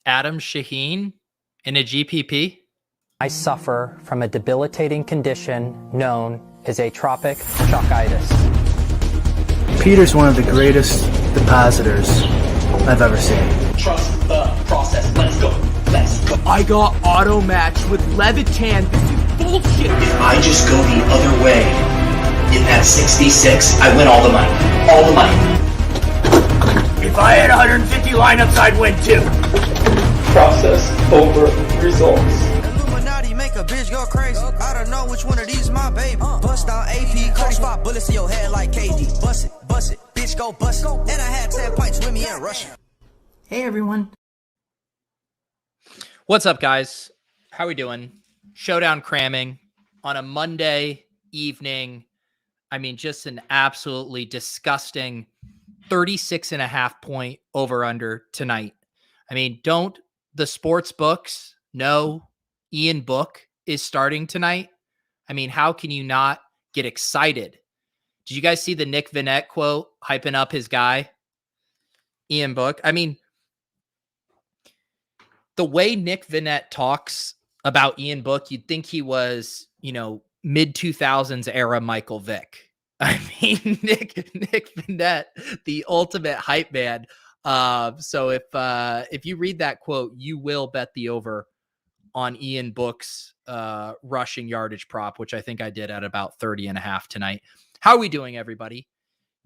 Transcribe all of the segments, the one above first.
Adam Shaheen in a GPP? I suffer from a debilitating condition known as atropic chokitis. Peter's one of the greatest depositors I've ever seen. Trust the process. Let's go. Let's go. I got auto matched with Levitan. This is bullshit. If I just go the other way in that 66, I win all the money. All the money. If I had 150 lineups, I'd win too. Process over results. Illuminati make a bitch go crazy. I don't know which one of these my baby. Bust down AP, cut spot bullets in your head like KD. Bust it, bitch go bust it. And I had 10 pints with me in Russia. Hey everyone. What's up, guys? How we doing? Showdown cramming on a Monday evening. I mean, just an absolutely disgusting 36.5 point over under tonight. I mean, don't the sports books know Ian Book is starting tonight? I mean, how can you not get excited? Did you guys see the Nick Vannett quote hyping up his guy, Ian Book? I mean, the way Nick Vannett talks about Ian Book, you'd think he was, mid-2000s era Michael Vick. I mean, Nick Vannett, the ultimate hype man. So if you read that quote, you will bet the over on Ian Book's rushing yardage prop, which I think I did at about 30.5 tonight. How are we doing, everybody?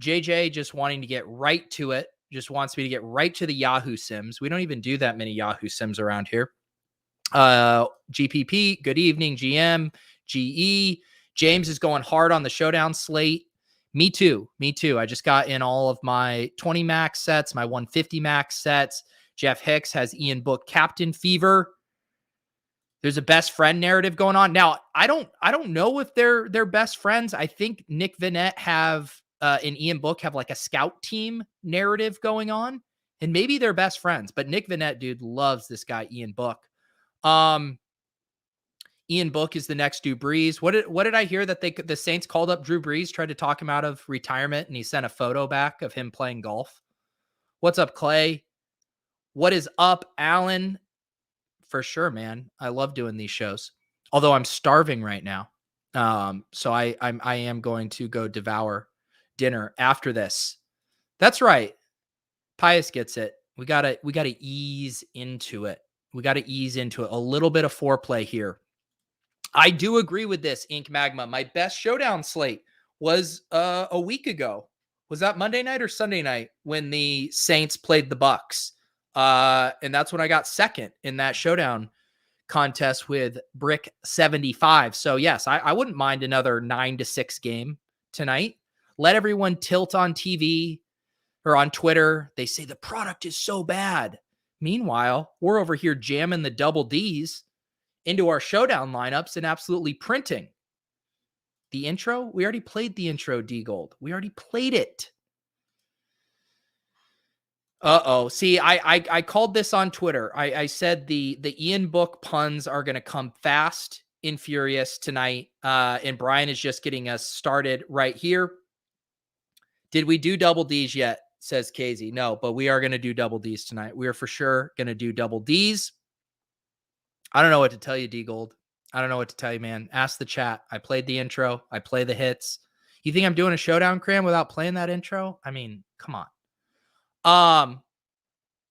JJ just wanting to get right to it. Just wants me to get right to the Yahoo Sims. We don't even do that many Yahoo Sims around here. GPP, good evening. GM, GE. James is going hard on the Showdown slate. Me too. I just got in all of my 20 max sets, my 150 max sets. Jeff Hicks has Ian Book captain fever. There's a best friend narrative going on. Now, I don't know if they're best friends. I think Nick Vannett and Ian Book have like a scout team narrative going on, and maybe they're best friends, but Nick Vannett, dude, loves this guy, Ian Book. Ian Book is the next Drew Brees. What did I hear that the Saints called up Drew Brees, tried to talk him out of retirement, and he sent a photo back of him playing golf? What's up, Clay? What is up, Alan? For sure, man. I love doing these shows. Although I'm starving right now. So I am going to go devour dinner after this. That's right. Pius gets it. We gotta ease into it. A little bit of foreplay here. I do agree with this, Ink Magma. My best Showdown slate was a week ago. Was that Monday night or Sunday night when the Saints played the Bucks? And that's when I got second in that Showdown contest with Brick 75. So yes, I wouldn't mind another 9-6 game tonight. Let everyone tilt on TV or on Twitter. They say the product is so bad. Meanwhile, we're over here jamming the double Ds into our Showdown lineups and absolutely printing. The intro? We already played the intro, D-Gold. We already played it. Uh-oh. See, I called this on Twitter. I said the Ian Book puns are going to come fast and furious tonight. And Brian is just getting us started right here. Did we do double Ds yet? Says Casey. No, but we are going to do double Ds tonight. We are for sure going to do double Ds. I don't know what to tell you, D-Gold. I don't know what to tell you, man. Ask the chat. I played the intro. I play the hits. You think I'm doing a Showdown cram without playing that intro? I mean, come on.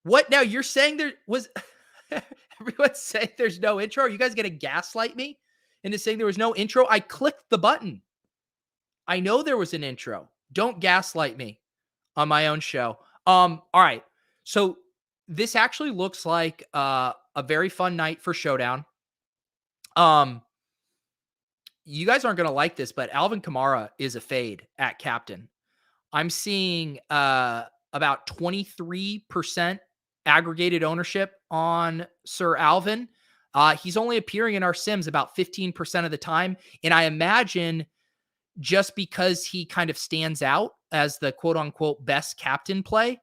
What now? You're saying there was everyone's saying there's no intro? Are you guys going to gaslight me into saying there was no intro? I clicked the button. I know there was an intro. Don't gaslight me on my own show. All right. So this actually looks like a very fun night for Showdown. You guys aren't going to like this, but Alvin Kamara is a fade at captain. I'm seeing about 23% aggregated ownership on Sir Alvin. He's only appearing in our sims about 15% of the time. And I imagine just because he kind of stands out as the quote unquote best captain play,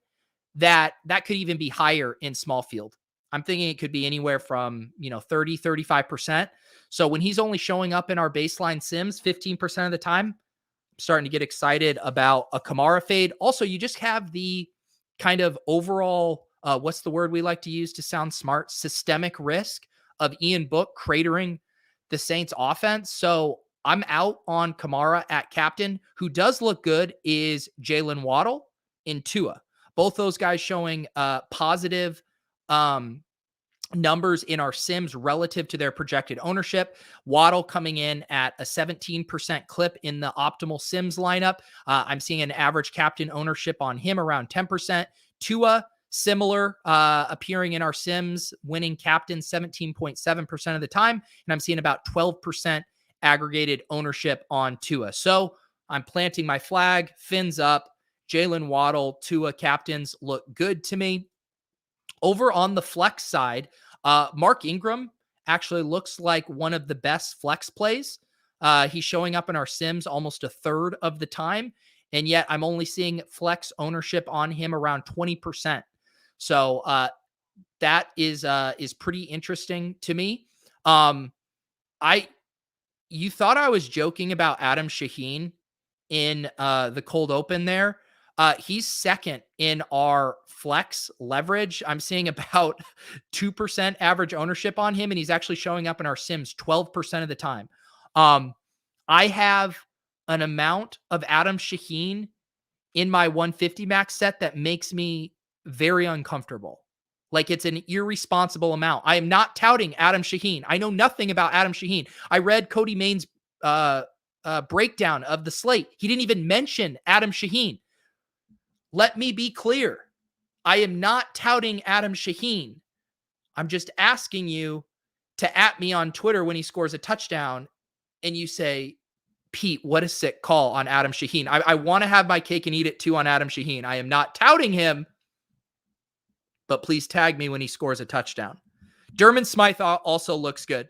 that could even be higher in small field. I'm thinking it could be anywhere from, 30, 35%. So when he's only showing up in our baseline sims 15% of the time, I'm starting to get excited about a Kamara fade. Also, you just have the kind of overall what's the word we like to use to sound smart? Systemic risk of Ian Book cratering the Saints offense. So I'm out on Kamara at captain. Who does look good is Jalen Waddle and Tua. Both those guys showing positive numbers in our sims relative to their projected ownership. Waddle coming in at a 17% clip in the optimal sims lineup. I'm seeing an average captain ownership on him around 10%. Tua, similar, appearing in our sims, winning captain 17.7% of the time. And I'm seeing about 12% aggregated ownership on Tua. So I'm planting my flag, fins up. Jalen Waddle, Tua captains look good to me. Over on the flex side, Mark Ingram actually looks like one of the best flex plays. He's showing up in our sims almost a third of the time, and yet I'm only seeing flex ownership on him around 20%. So that is pretty interesting to me. You thought I was joking about Adam Shaheen in the cold open there. He's second in our flex leverage. I'm seeing about 2% average ownership on him, and he's actually showing up in our sims 12% of the time. I have an amount of Adam Shaheen in my 150 max set that makes me very uncomfortable. Like, it's an irresponsible amount. I am not touting Adam Shaheen. I know nothing about Adam Shaheen. I read Cody Main's breakdown of the slate. He didn't even mention Adam Shaheen. Let me be clear. I am not touting Adam Shaheen. I'm just asking you to at me on Twitter when he scores a touchdown and you say, Pete, what a sick call on Adam Shaheen. I want to have my cake and eat it too on Adam Shaheen. I am not touting him, but please tag me when he scores a touchdown. Durham Smythe also looks good.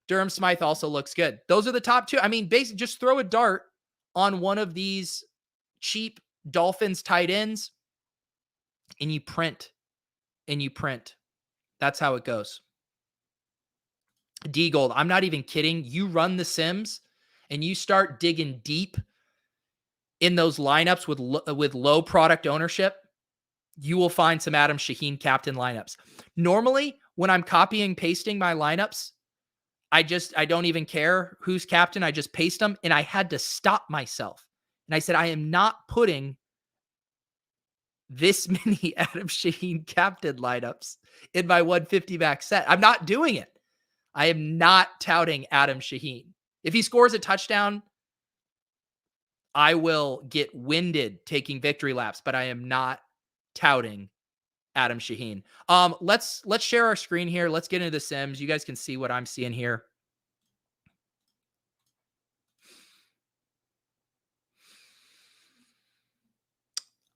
Durham Smythe also looks good. Those are the top two. I mean, basically just throw a dart on one of these cheap Dolphins tight ends and you print. That's how it goes. D Gold, I'm not even kidding. You run the sims and you start digging deep in those lineups with low product ownership, you will find some Adam Shaheen captain lineups. Normally, when I'm copying, pasting my lineups, I don't even care who's captain. I just paste them, and I had to stop myself. And I said, I am not putting this many Adam Shaheen captain lineups in my 150 max set. I'm not doing it. I am not touting Adam Shaheen. If he scores a touchdown, I will get winded taking victory laps, but I am not touting Adam Shaheen. Let's share our screen here. Let's get into the sims. You guys can see what I'm seeing here.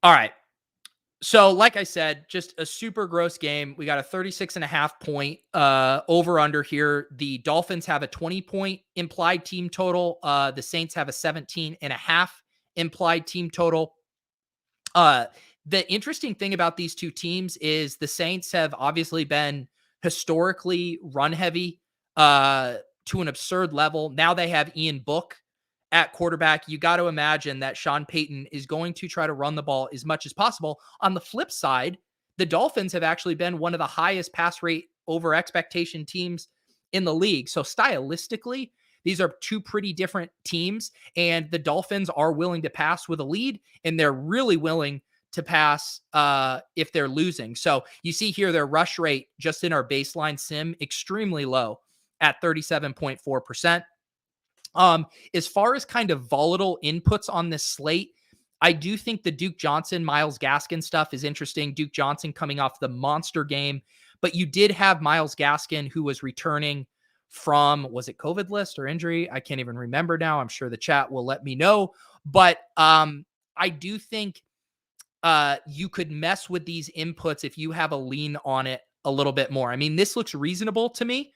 All right. So like I said, just a super gross game. We got a 36.5 point over under here. The Dolphins have a 20 point implied team total. The Saints have a 17.5 implied team total. The interesting thing about these two teams is the Saints have obviously been historically run heavy to an absurd level. Now they have Ian Book at quarterback. You got to imagine that Sean Payton is going to try to run the ball as much as possible. On the flip side, the Dolphins have actually been one of the highest pass rate over expectation teams in the league. So stylistically, these are two pretty different teams, and the Dolphins are willing to pass with a lead, and they're really willing to pass if they're losing. So you see here their rush rate just in our baseline sim, extremely low at 37.4%. As far as kind of volatile inputs on this slate, I do think the Duke Johnson, Myles Gaskin stuff is interesting. Duke Johnson coming off the monster game, but you did have Myles Gaskin who was returning from, was it COVID list or injury? I can't even remember now. I'm sure the chat will let me know, but I do think you could mess with these inputs if you have a lean on it a little bit more. I mean, this looks reasonable to me.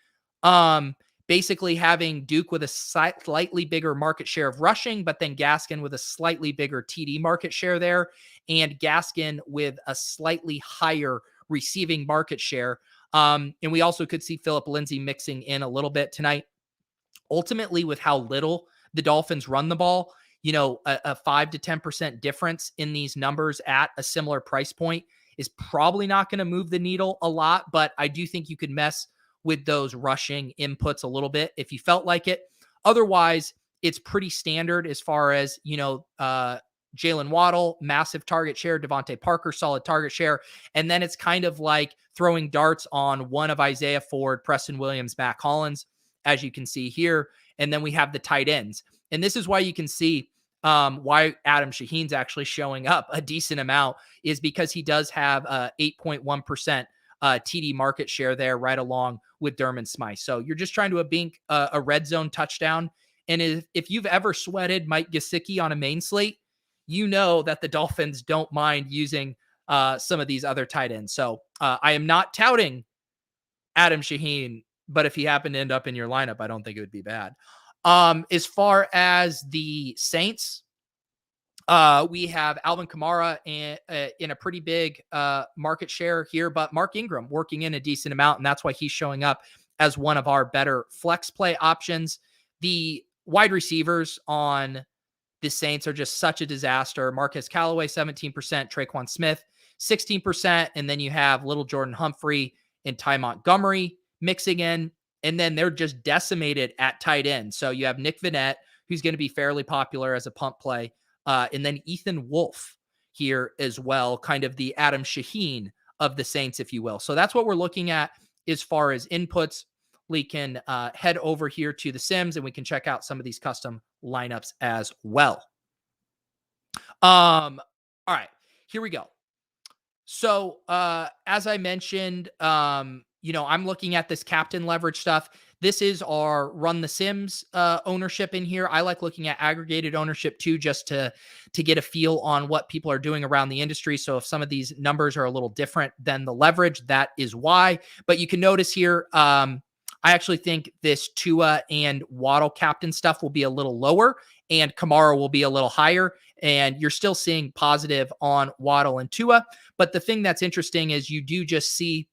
Basically having Duke with a slightly bigger market share of rushing, but then Gaskin with a slightly bigger TD market share there, and Gaskin with a slightly higher receiving market share. And we also could see Phillip Lindsay mixing in a little bit tonight. Ultimately, with how little the Dolphins run the ball, you know, a 5 to 10% difference in these numbers at a similar price point is probably not going to move the needle a lot, but I do think you could mess with those rushing inputs a little bit if you felt like it. Otherwise, it's pretty standard as far as, Jalen Waddle, massive target share, Devontae Parker, solid target share. And then it's kind of like throwing darts on one of Isaiah Ford, Preston Williams, Mac Hollins, as you can see here. And then we have the tight ends. And this is why you can see why Adam Shaheen's actually showing up a decent amount, is because he does have 8.1% TD market share there, right along with Durham Smythe. So you're just trying to bink a red zone touchdown. And if you've ever sweated Mike Gesicki on a main slate, you know that the Dolphins don't mind using some of these other tight ends. So I am not touting Adam Shaheen, but if he happened to end up in your lineup, I don't think it would be bad. As far as the Saints, we have Alvin Kamara in a pretty big market share here, but Mark Ingram working in a decent amount, and that's why he's showing up as one of our better flex play options. The wide receivers on the Saints are just such a disaster. Marquez Callaway, 17%, Traquan Smith, 16%, and then you have little Jordan Humphrey and Ty Montgomery mixing in, and then they're just decimated at tight end. So you have Nick Vannett, who's going to be fairly popular as a punt play, and then Ethan Wolf here as well, kind of the Adam Shaheen of the Saints, if you will. So that's what we're looking at as far as inputs. We can head over here to the Sims and we can check out some of these custom lineups as well. All right, here we go. So as I mentioned, I'm looking at this captain leverage stuff. This is our Run the Sims ownership in here. I like looking at aggregated ownership too, just to get a feel on what people are doing around the industry. So if some of these numbers are a little different than the leverage, that is why. But you can notice here, I actually think this Tua and Waddle captain stuff will be a little lower and Kamara will be a little higher. And you're still seeing positive on Waddle and Tua. But the thing that's interesting is you do just see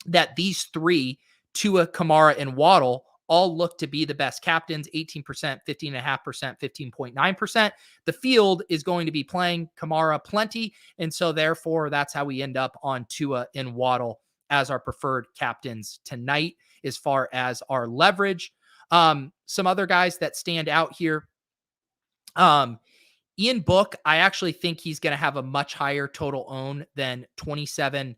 that these three, Tua, Kamara, and Waddle, all look to be the best captains, 18%, 15.5%, 15.9%. The field is going to be playing Kamara plenty. And so therefore, that's how we end up on Tua and Waddle as our preferred captains tonight as far as our leverage. Some other guys that stand out here. Ian Book, I actually think he's going to have a much higher total own than 27%.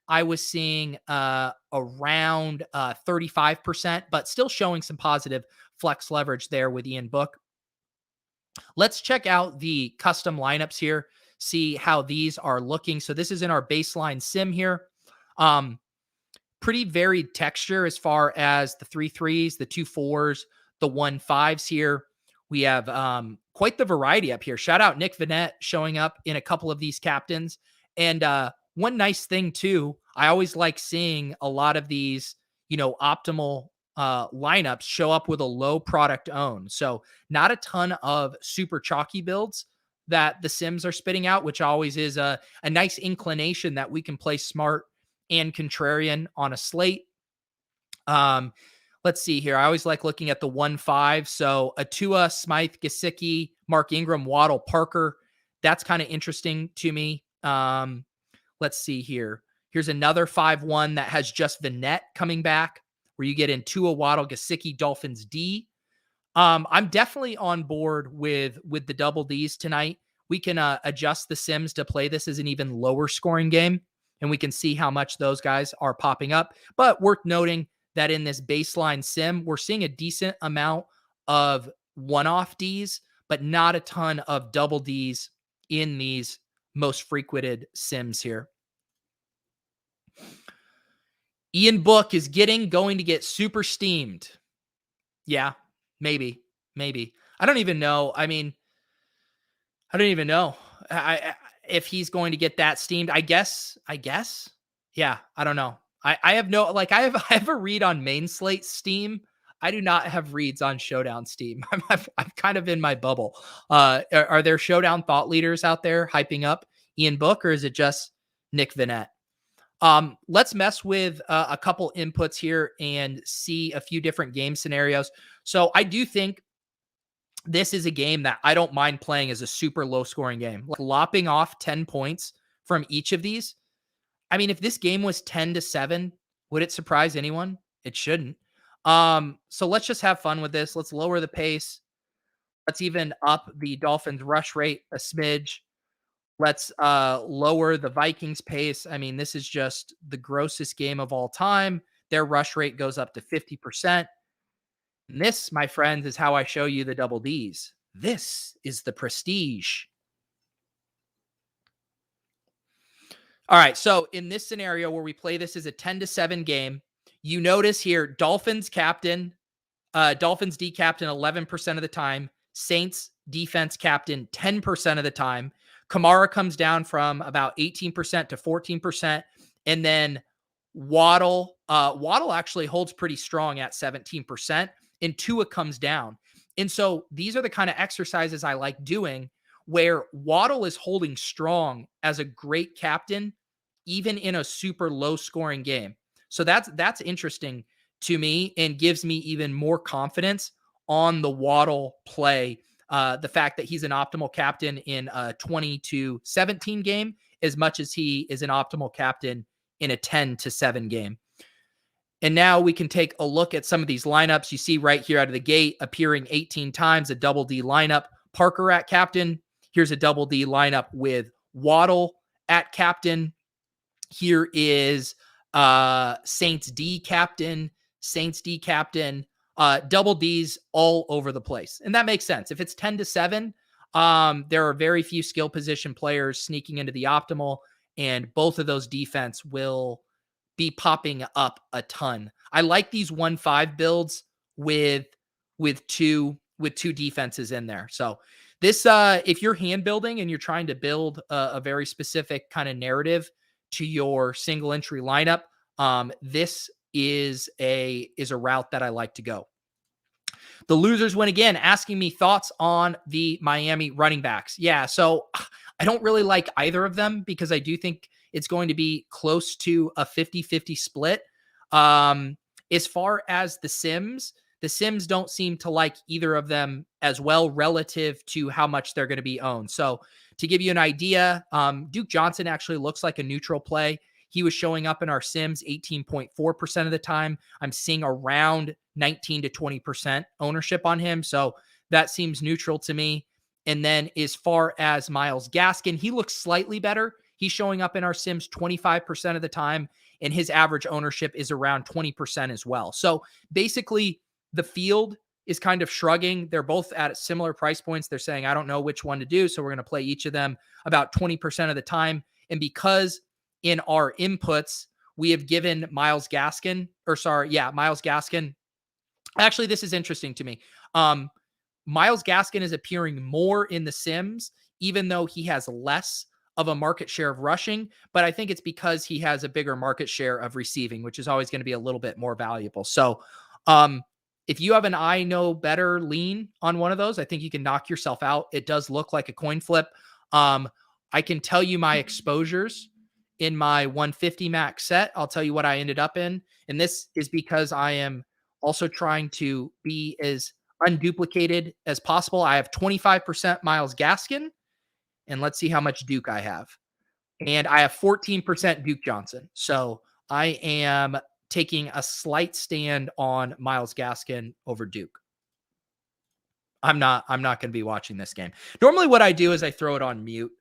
I was seeing around 35%, but still showing some positive flex leverage there with Ian Book. Let's check out the custom lineups here, see how these are looking. So this is in our baseline sim here. Pretty varied texture as far as the 3-3s, the 2-4s, the 1-5s here. We have quite the variety up here. Shout out Nick Vannett showing up in a couple of these captains. And one nice thing too, I always like seeing a lot of these, optimal lineups show up with a low product own. So not a ton of super chalky builds that the Sims are spitting out, which always is a nice inclination that we can play smart and contrarian on a slate. Let's see here. I always like looking at the 1-5. So Atua, Smythe, Gesicki, Mark Ingram, Waddle, Parker. That's kind of interesting to me. Let's see here. Here's another 5-1 that has just Vannett coming back, where you get in Tua, Waddle, Gesicki, Dolphins D. I'm definitely on board with the double Ds tonight. We can adjust the Sims to play this as an even lower scoring game, and we can see how much those guys are popping up. But worth noting that in this baseline sim, we're seeing a decent amount of one-off Ds, but not a ton of double Ds in these most frequented sims here. Ian Book is going to get super steamed. Yeah, maybe. I don't even know. I don't even know if he's going to get that steamed. I guess. Yeah, I don't know. I have no, I have a read on main slate Steam. I do not have reads on Showdown Steam. I'm kind of in my bubble. Are there Showdown thought leaders out there hyping up Ian Book, or is it just Nick Vannett? Let's mess with a couple inputs here and see a few different game scenarios. So I do think this is a game that I don't mind playing as a super low scoring game. Like lopping off 10 points from each of these. I mean, if this game was 10-7, would it surprise anyone? It shouldn't. So let's just have fun with this. Let's lower the pace. Let's even up the Dolphins rush rate a smidge. Let's lower the Vikings pace. I mean, this is just the grossest game of all time. Their rush rate goes up to 50%. And this, my friends, is how I show you the double Ds. This is the prestige. All right, so in this scenario where we play this as a 10-7 game, you notice here, Dolphins D captain 11% of the time, Saints defense captain 10% of the time. Kamara comes down from about 18% to 14%. And then Waddle actually holds pretty strong at 17%. And Tua comes down. And so these are the kind of exercises I like doing where Waddle is holding strong as a great captain, even in a super low scoring game. So that's interesting to me and gives me even more confidence on the Waddle play. The fact that he's an optimal captain in a 20-17 game, as much as he is an optimal captain in a 10-7 game. And now we can take a look at some of these lineups. You see right here out of the gate, appearing 18 times, a double D lineup. Parker at captain. Here's a double D lineup with Waddle at captain. Here is Saints D captain, double Ds all over the place. And that makes sense. If it's 10-7, there are very few skill position players sneaking into the optimal, and both of those defense will be popping up a ton. I like these 1-5 builds with two defenses in there. So this, if you're hand building and you're trying to build a very specific kind of narrative to your single entry lineup, this is a route that I like to go. The losers win again, asking me thoughts on the Miami running backs. Yeah, so I don't really like either of them because I do think it's going to be close to a 50-50 split. As far as the Sims don't seem to like either of them as well relative to how much they're going to be owned. So to give you an idea, Duke Johnson actually looks like a neutral play. He was showing up in our Sims 18.4% of the time. I'm seeing around 19 to 20% ownership on him. So that seems neutral to me. And then as far as Myles Gaskin, he looks slightly better. He's showing up in our Sims 25% of the time, and his average ownership is around 20% as well. So basically, the field is kind of shrugging. They're both at similar price points. They're saying, I don't know which one to do. So we're going to play each of them about 20% of the time. And because in our inputs, we have given Myles Gaskin. Actually, this is interesting to me. Myles Gaskin is appearing more in the Sims, even though he has less of a market share of rushing. But I think it's because he has a bigger market share of receiving, which is always going to be a little bit more valuable. So if you have an I know better lean on one of those, I think you can knock yourself out. It does look like a coin flip. I can tell you my exposures in my 150 max set. I'll tell you what I ended up in. And this is because I am also trying to be as unduplicated as possible. I have 25% Myles Gaskin, and let's see how much Duke I have. And I have 14% Duke Johnson. So I am taking a slight stand on Myles Gaskin over Duke. I'm not going to be watching this game. Normally what I do is I throw it on mute.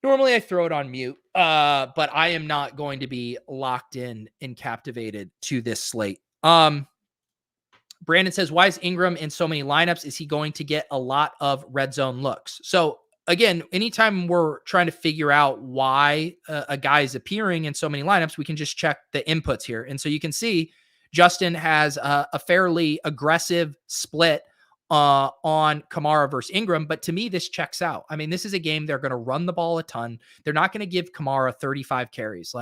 But I am not going to be locked in and captivated to this slate. Brandon says, why is Ingram in so many lineups? Is he going to get a lot of red zone looks? So again, anytime we're trying to figure out why a guy is appearing in so many lineups, we can just check the inputs here. And so you can see Justin has a fairly aggressive split on Kamara versus Ingram. But to me, this checks out. I mean, this is a game they're going to run the ball a ton. They're not going to give Kamara 35 carries.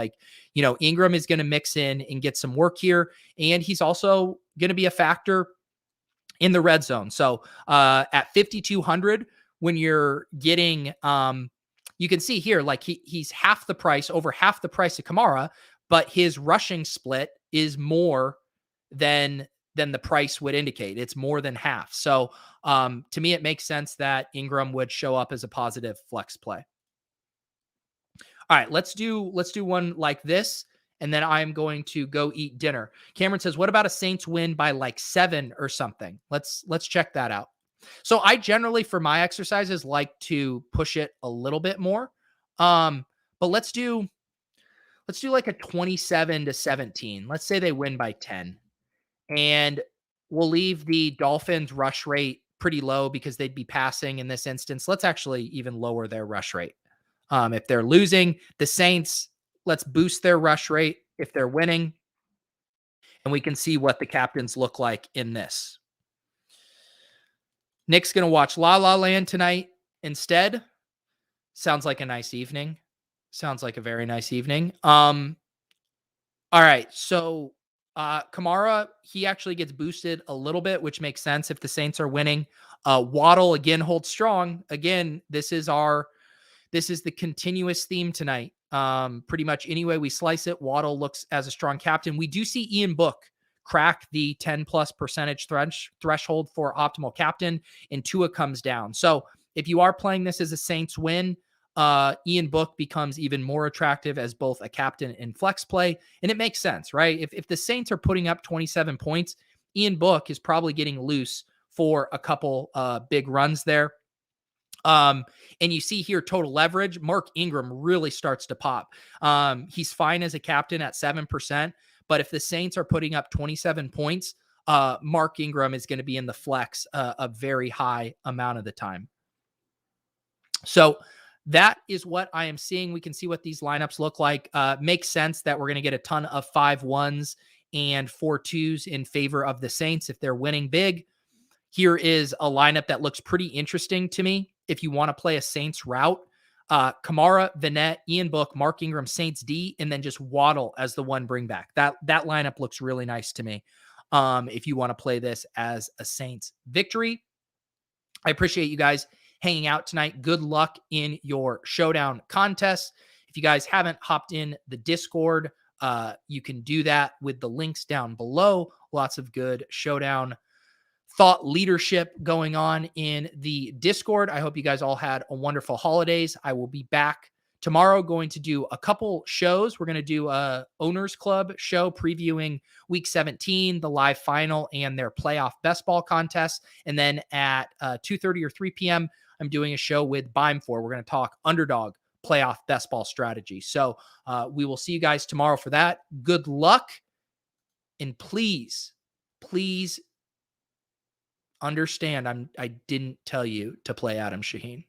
Ingram is going to mix in and get some work here. And he's also going to be a factor in the red zone. So at 5,200, when you're getting, you can see here, he's over half the price of Kamara, but his rushing split is more than the price would indicate. It's more than half. So to me, it makes sense that Ingram would show up as a positive flex play. All right, let's do one like this, and then I'm going to go eat dinner. Cameron says, "What about a Saints win by like 7 or something?" Let's check that out. So I generally, for my exercises, like to push it a little bit more. But let's do like a 27-17. Let's say they win by 10, and we'll leave the Dolphins rush rate pretty low because they'd be passing in this instance. Let's actually even lower their rush rate. If they're losing, the Saints, let's boost their rush rate. If they're winning, and we can see what the captains look like in this. Nick's going to watch La La Land tonight instead. Sounds like a nice evening. Sounds like a very nice evening. All right. So Kamara, he actually gets boosted a little bit, which makes sense if the Saints are winning. Waddle again holds strong. Again, this is the continuous theme tonight. Pretty much any way we slice it, Waddle looks as a strong captain. We do see Ian Book crack the 10+% threshold for optimal captain, and Tua comes down. So if you are playing this as a Saints win, Ian Book becomes even more attractive as both a captain and flex play. And it makes sense, right? If the Saints are putting up 27 points, Ian Book is probably getting loose for a couple big runs there. And you see here total leverage. Mark Ingram really starts to pop. He's fine as a captain at 7%, but if the Saints are putting up 27 points, Mark Ingram is going to be in the flex a very high amount of the time. So that is what I am seeing. We can see what these lineups look like. Makes sense that we're going to get a ton of 5-1s and 4-2s in favor of the Saints if they're winning big. Here is a lineup that looks pretty interesting to me. If you want to play a Saints route, Kamara, Vinette, Ian Book, Mark Ingram, Saints D, and then just Waddle as the one bring back. That lineup looks really nice to me. If you want to play this as a Saints victory, I appreciate you guys hanging out tonight. Good luck in your showdown contest. If you guys haven't hopped in the Discord, you can do that with the links down below. Lots of good showdown thought leadership going on in the Discord. I hope you guys all had a wonderful holidays. I will be back tomorrow, going to do a couple shows. We're going to do a Owners Club show previewing week 17, the live final, and their playoff best ball contest. And then at 2:30 or 3 p.m., I'm doing a show with Bime4. We're going to talk underdog playoff best ball strategy. So we will see you guys tomorrow for that. Good luck. And please understand I didn't tell you to play Adam Shaheen.